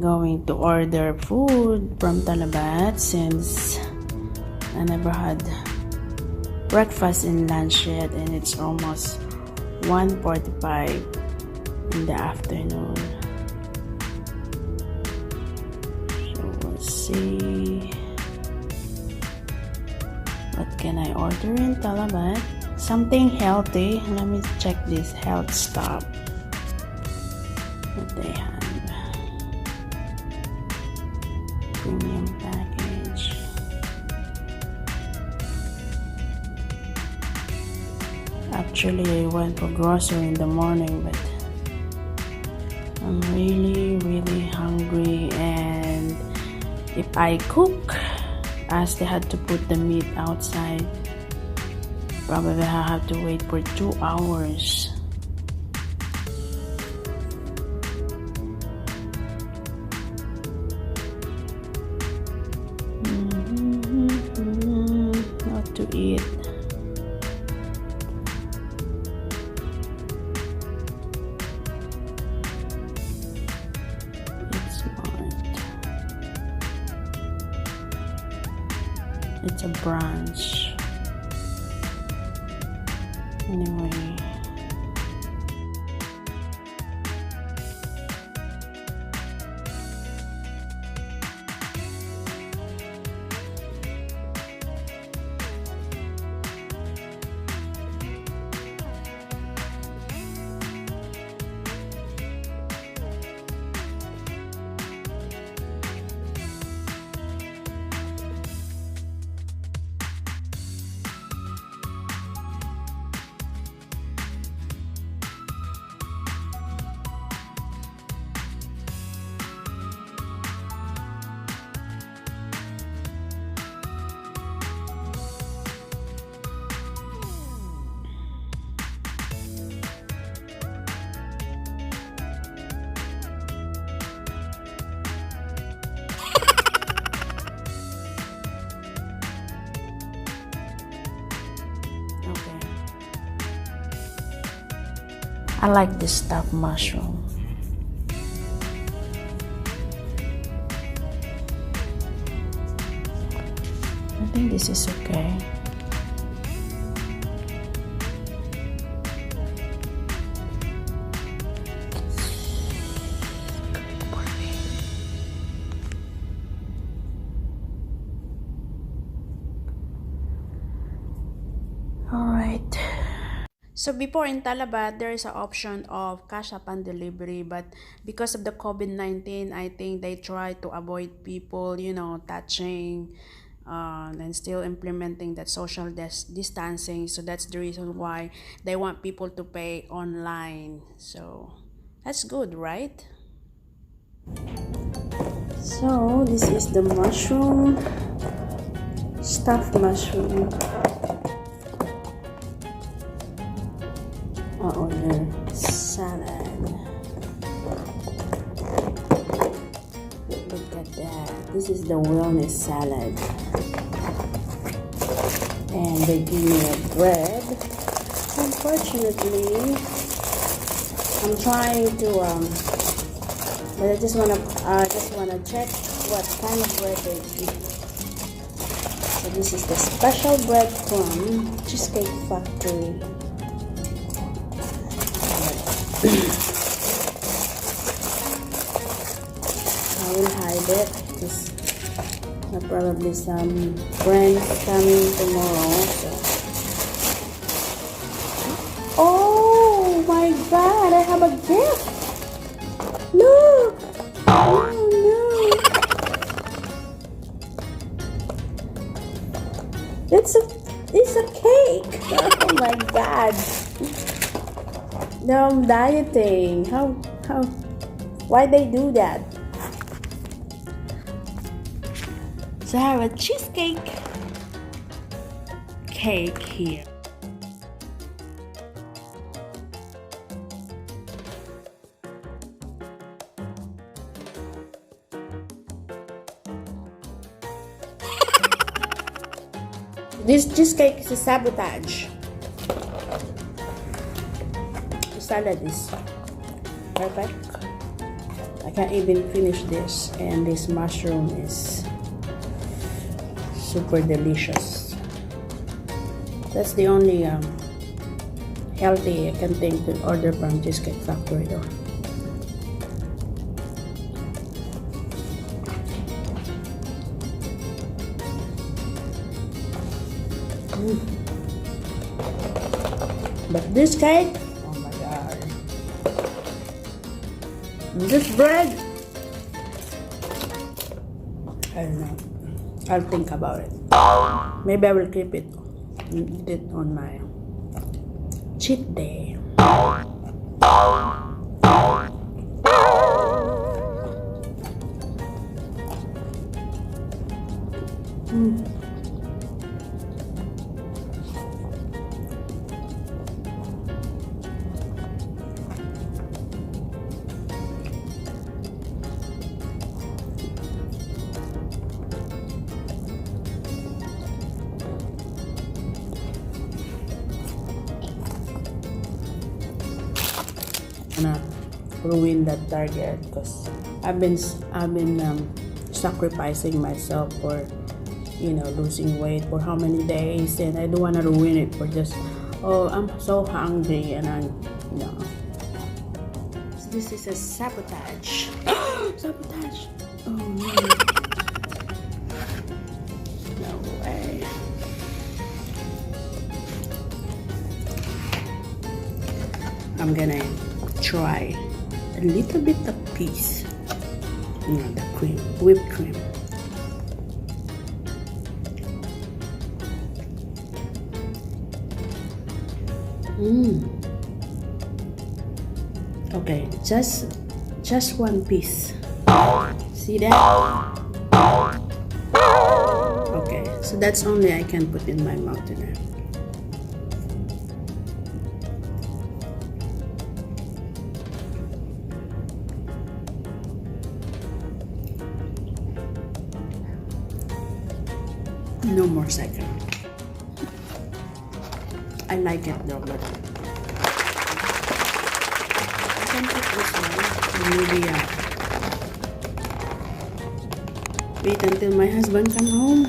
going to order food from Talabat since I never had breakfast and lunch yet, and it's almost 1:45 in the afternoon. So we'll see what can I order in Talabat. Something healthy. Let me check this health stuff that they have. Premium package. Actually, I went for grocery in the morning, but I'm really hungry, and if I cook, as they had to put the meat outside, probably I have to wait for 2 hours. What to eat? It's a brunch. Anyway. I like this stuffed mushroom. I think this is okay. Alright. So before in Talabat, there is an option of cash up and delivery, but because of the COVID-19, I think they try to avoid people, touching and still implementing that social distancing. So that's the reason why they want people to pay online. So that's good, right? So this is the mushroom, stuffed mushroom. I'll order salad. Look at that. This is the wellness salad. And they give me a bread. Unfortunately, I'm trying to but I just wanna check what kind of bread they give. So this is the special bread from Cheesecake Factory. I will hide it because there are probably some friends coming tomorrow. So. Oh my God! I have a gift. Look! Oh no! It's a cake. Oh my God! No, I'm dieting. Why they do that? So I have a cheesecake cake here. This cheesecake is a sabotage. The salad is perfect. I can't even finish this, and this mushroom is super delicious. That's the only healthy I can think to order from Cheesecake Factory though. But this cake, oh my god. This bread, I don't know. I'll think about it. Maybe I will keep it and eat it on my cheat day. Gonna ruin that target because I've been sacrificing myself for losing weight for how many days, and I don't want to ruin it for just I'm so hungry and I'm this is a sabotage. Sabotage. Oh no. No way. I'm gonna try a little bit of piece, the cream, whipped cream. Okay, just one piece. See that? Okay, so that's only I can put in my mouth today. No more second. I like it though, but I can eat this one and maybe wait until my husband come home.